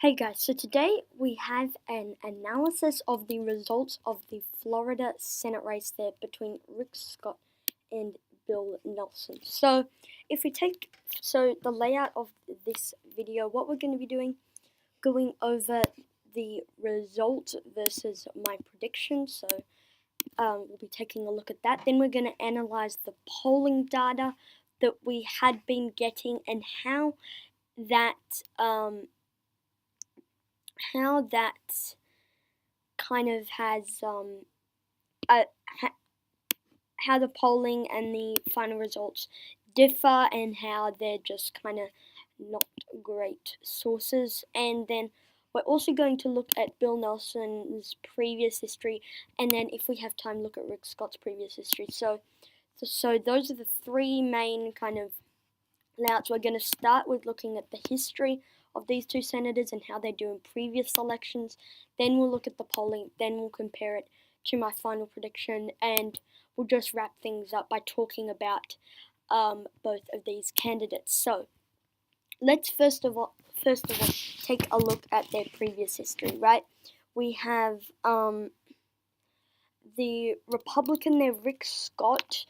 Hey guys, so today we have an analysis of the results of the Florida Senate race there between Rick Scott and Bill Nelson. So the layout of this video, what we're going to be doing, going over the result versus my prediction. So we'll be taking a look at that. Then we're going to analyze the polling data that we had been getting and how that kind of has how the polling and the final results differ and how they're just kind of not great sources. And then we're also going to look at Bill Nelson's previous history, and then if we have time, look at Rick Scott's previous history. So those are the three main kind of layouts. We're going to start with looking at the history of these two senators and how they do in previous elections. Then we'll look at the polling. Then we'll compare it to my final prediction, and we'll just wrap things up by talking about both of these candidates. So let's first of all take a look at their previous history. Right, we have the Republican there, Rick Scott,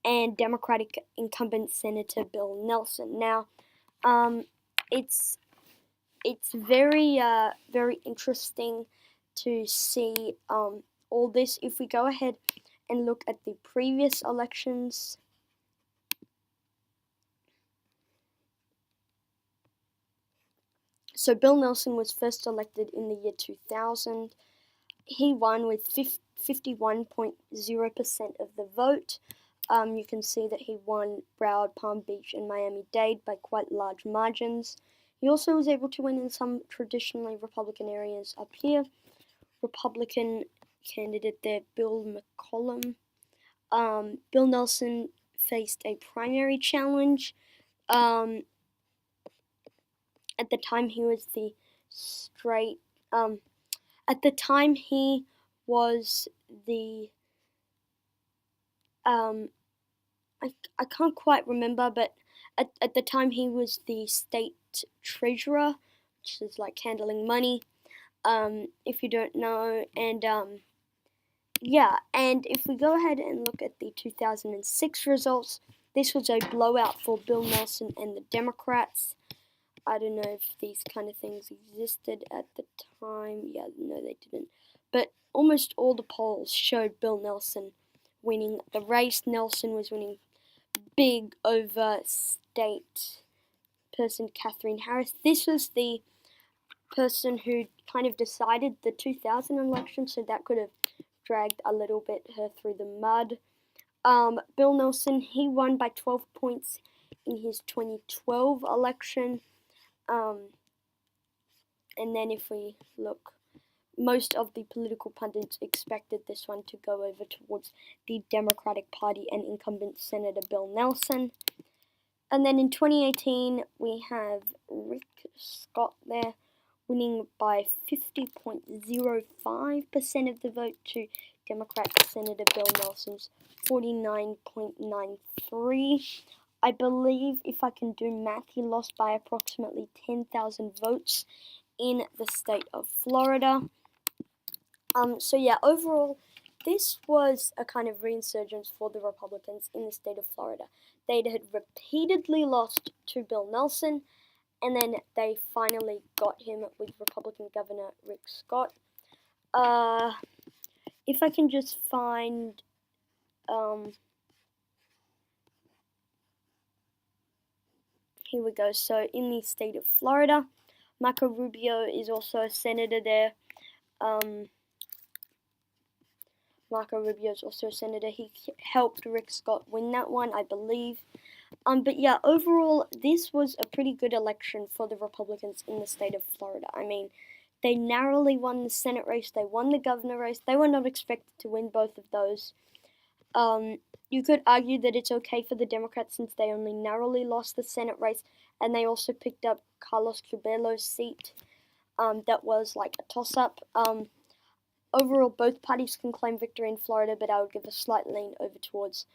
and Democratic incumbent Senator Bill Nelson. Now, it's very interesting to see all this. If we go ahead and look at the previous elections, so Bill Nelson was first elected in the year 2000. He won with 51.0% of the vote. You can see that he won Broward, Palm Beach, and Miami-Dade by quite large margins. He also was able to win in some traditionally Republican areas up here. Republican candidate there, Bill McCollum. Bill Nelson faced a primary challenge. At the time he was the at the time he was the I can't quite remember, but at the time he was the state treasurer, which is like handling money, if you don't know. And yeah, and if we go ahead and look at the 2006 results, this was a blowout for Bill Nelson and the Democrats. I don't know if these kind of things existed at the time. Yeah, no, they didn't. But almost all the polls showed Bill Nelson winning the race. Nelson was winning big over state person Catherine Harris. This was the person who kind of decided the 2000 election, so that could have dragged a little bit her through the mud. Bill Nelson, he won by 12 points in his 2012 election. And then if we look, most of the political pundits expected this one to go over towards the Democratic Party and incumbent Senator Bill Nelson. And then in 2018, we have Rick Scott there, winning by 50.05% of the vote to Democrat Senator Bill Nelson's 49.93. I believe, if I can do math, he lost by approximately 10,000 votes in the state of Florida. So yeah, overall, this was a kind of reinsurgence for the Republicans in the state of Florida. They had repeatedly lost to Bill Nelson, and then they finally got him with Republican Governor Rick Scott. If I can just find here we go. So in the state of Florida, Marco Rubio is also a senator there. Marco Rubio is also a senator. He helped Rick Scott win that one, I believe. But yeah, overall, this was a pretty good election for the Republicans in the state of Florida. I mean, they narrowly won the Senate race. They won the governor race. They were not expected to win both of those. You could argue that it's okay for the Democrats since they only narrowly lost the Senate race, and they also picked up Carlos Cuervo's seat. That was like a toss-up. Overall, both parties can claim victory in Florida, but I would give a slight lean over towards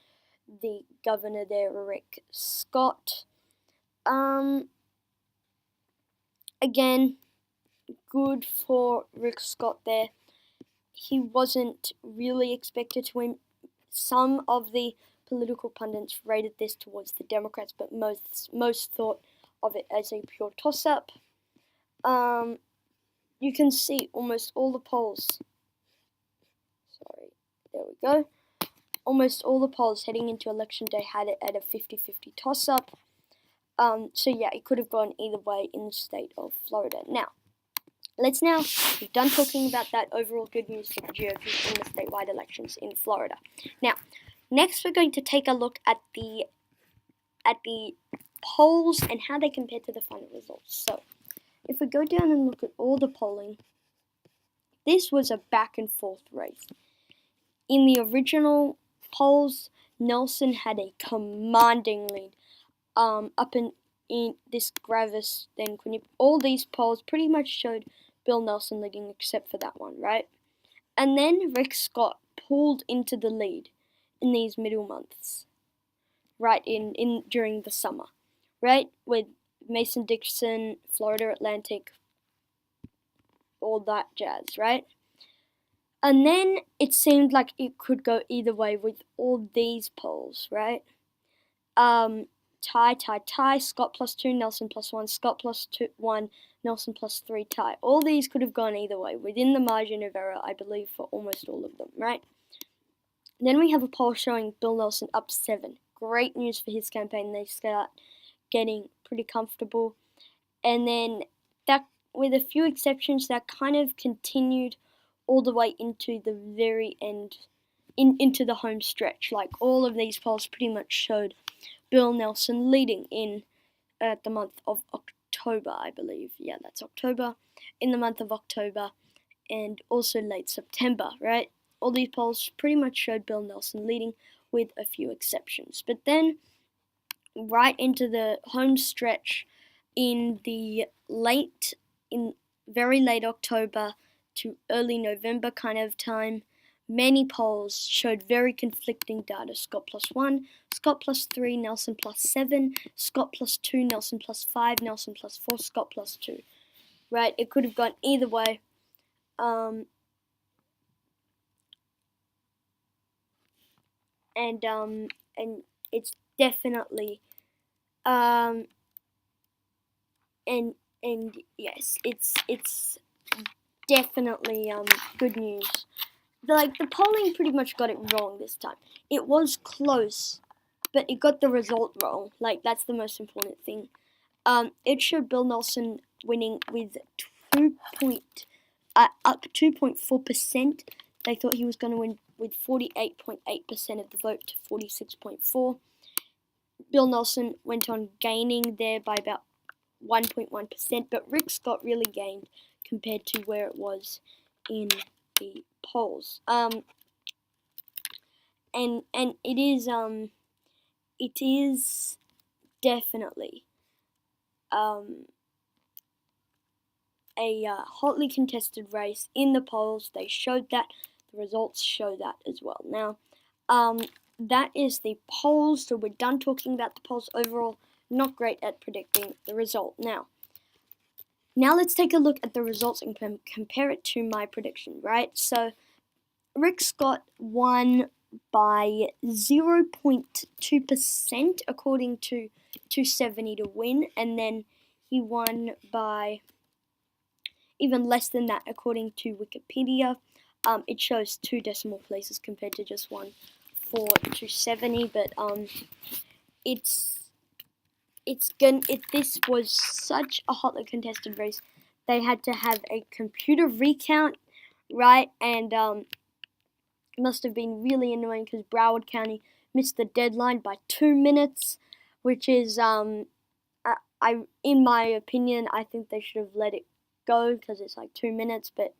the governor there, Rick Scott. Again, good for Rick Scott there. He wasn't really expected to win. Some of the political pundits rated this towards the Democrats, but most thought of it as a pure toss-up. You can see almost all the polls. Sorry, there we go. Almost all the polls heading into election day had it at a 50-50 toss-up. So yeah, it could have gone either way in the state of Florida. Now, we've done talking about that overall good news for the GOP in the statewide elections in Florida. Now, next we're going to take a look at the polls and how they compare to the final results. So, if we go down and look at all the polling, this was a back and forth race. In the original polls, Nelson had a commanding lead. Up in this Gravis, then Quinnipiac, all these polls pretty much showed Bill Nelson leading except for that one, right? And then Rick Scott pulled into the lead in these middle months, right, in during the summer, right, with Mason-Dixon, Florida Atlantic, all that jazz, right? And then it seemed like it could go either way with all these polls, right? Tie, Scott +2, Nelson +1, Scott +1, Nelson +3, tie. All these could have gone either way, within the margin of error, I believe, for almost all of them, right? Then we have a poll showing Bill Nelson up 7. Great news for his campaign. They start getting pretty comfortable. And then, that, with a few exceptions, that kind of continued all the way into the very end, into the home stretch. Like, all of these polls pretty much showed Bill Nelson leading in the month of October, I believe. Yeah, that's October. In the month of October and also late September, right? All these polls pretty much showed Bill Nelson leading with a few exceptions. But then, right into the home stretch in very late October to early November kind of time, many polls showed very conflicting data. Scott +1, Scott +3, Nelson +7, Scott +2, Nelson +5, Nelson +4, Scott +2. Right? It could have gone either way. And it's definitely and yes, it's definitely good news. The polling pretty much got it wrong this time. It was close, but it got the result wrong. That's the most important thing. It showed Bill Nelson winning with up 2.4%. They thought he was going to win with 48.8% of the vote to 46.4%. Bill Nelson went on gaining there by about 1.1%, but Rick Scott really gained compared to where it was in the polls. And it is definitely a hotly contested race in the polls. They showed that. The results show that as well. Now, that is the polls. So we're done talking about the polls overall. Not great at predicting the result. Now let's take a look at the results and compare it to my prediction, right? So Rick Scott won by 0.2% according to 270 to win, and then he won by even less than that according to Wikipedia. It shows 2 decimal places compared to just one for 270, but this was such a hotly contested race. They had to have a computer recount, right? And it must have been really annoying because Broward County missed the deadline by 2 minutes, which is in my opinion, I think they should have let it go because it's 2 minutes. But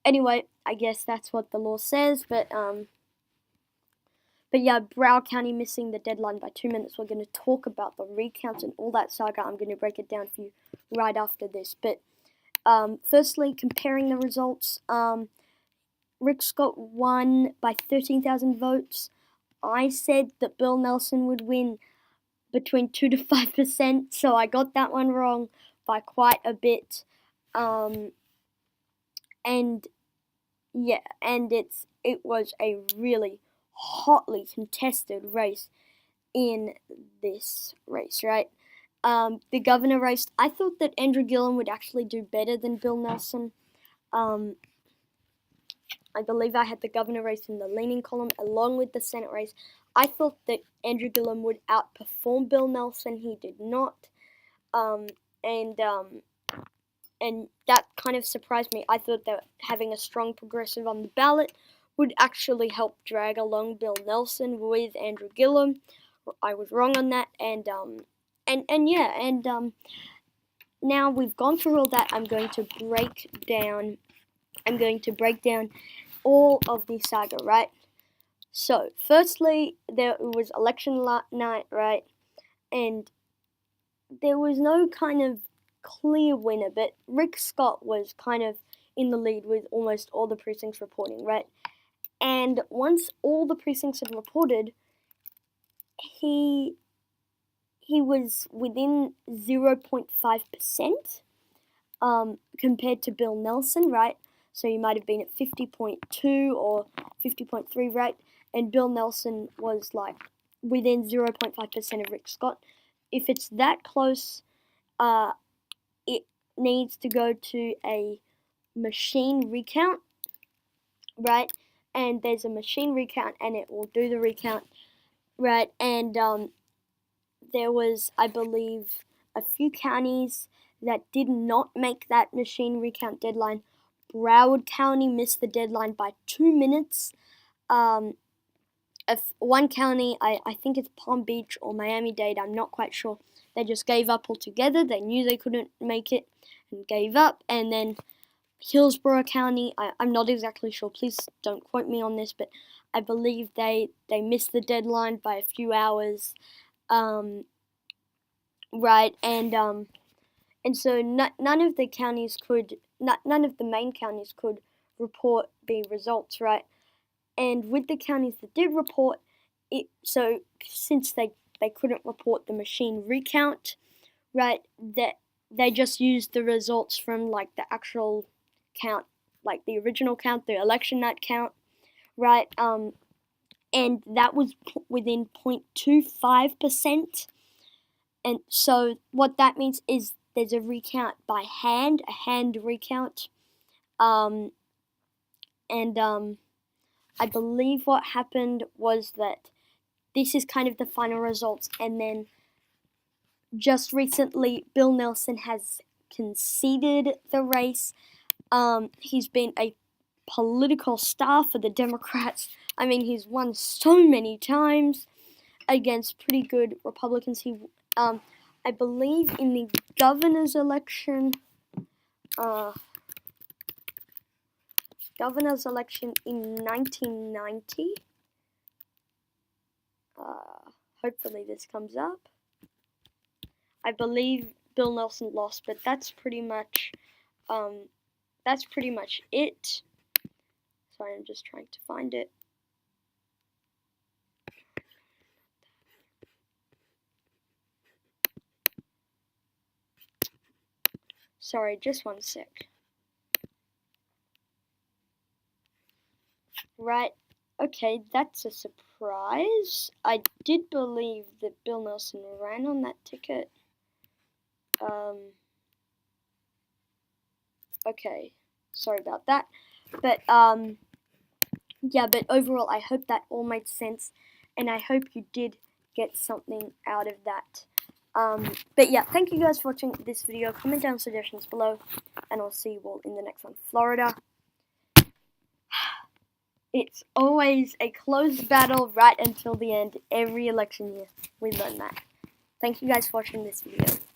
anyway, I guess that's what the law says. But yeah, Broward County missing the deadline by 2 minutes. We're going to talk about the recounts and all that saga. I'm going to break it down for you right after this. But firstly, comparing the results, Rick Scott won by 13,000 votes. I said that Bill Nelson would win between 2 to 5%, so I got that one wrong by quite a bit. and yeah, and it was a really hotly contested race in this race, right? The governor race, I thought that Andrew Gillum would actually do better than Bill Nelson. I believe I had the governor race in the leaning column along with the Senate race. I thought that Andrew Gillum would outperform Bill Nelson. He did not. Um, and um, and that kind of surprised me. I thought that having a strong progressive on the ballot would actually help drag along Bill Nelson with Andrew Gillum. I was wrong on that, now we've gone through all that. I'm going to break down all of the saga, right? So, firstly, there was election night, right? And there was no kind of clear winner, but Rick Scott was kind of in the lead with almost all the precincts reporting, right? And once all the precincts had reported, he was within 0.5% compared to Bill Nelson, right? So you might have been at 50.2 or 50.3, right? And Bill Nelson was like within 0.5% of Rick Scott. If it's that close, it needs to go to a machine recount, right? And there's a machine recount, and it will do the recount, right? And there was, I believe, a few counties that did not make that machine recount deadline. Broward County missed the deadline by 2 minutes. One county, I think it's Palm Beach or Miami-Dade, I'm not quite sure. They just gave up altogether. They knew they couldn't make it and gave up. And then Hillsborough County, I'm not exactly sure. Please don't quote me on this, but I believe they missed the deadline by a few hours. Right, and so none of the counties could, none of the main counties could report the results, right? And with the counties that did report it, so since they couldn't report the machine recount, right, that they just used the results from like the actual count, like the original count, the election night count, right? And that was within 0.25%. And so what that means is there's a recount by hand, a hand recount. I believe what happened was that this is kind of the final results, and then just recently Bill Nelson has conceded the race. He's been a political star for the Democrats. I mean, he's won so many times against pretty good Republicans. I believe in the governor's election, in 1990. Hopefully this comes up. I believe Bill Nelson lost, but that's pretty much it. Sorry, I'm just trying to find it. Sorry, just one sec. Right, okay, that's a surprise. I did believe that Bill Nelson ran on that ticket. Okay, sorry about that. But, yeah, but overall, I hope that all made sense, and I hope you did get something out of that. But yeah, thank you guys for watching this video. Comment down suggestions below, and I'll see you all in the next one. Florida. It's always a close battle right until the end, every election year. We learn that. Thank you guys for watching this video.